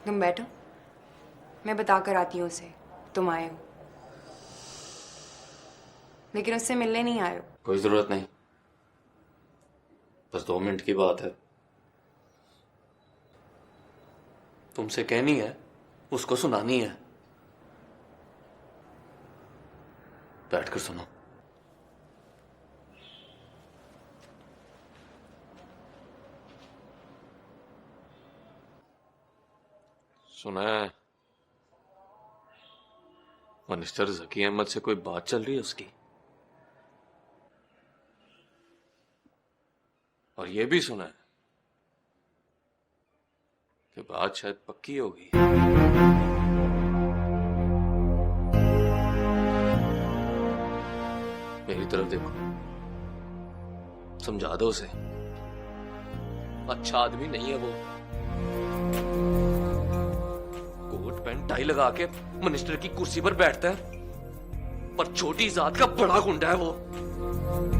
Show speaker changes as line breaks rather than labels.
तुम बैठो, मैं बता कर आती हूँ उसे तुम आए हो, लेकिन उससे मिलने नहीं आए हो।
कोई जरूरत नहीं, बस 2 मिनट की बात है। तुमसे कहनी है, उसको सुनानी है। बैठकर सुनो। सुना है मिनिस्टर जकी अहमद से कोई बात चल रही है उसकी, और ये भी सुना है कि बात शायद पक्की होगी। मेरी तरफ देखो, समझा दो उसे, अच्छा आदमी नहीं है वो। कोट पैंट टाई लगा के मिनिस्टर की कुर्सी पर बैठता है, पर छोटी जात का बड़ा गुंडा है वो।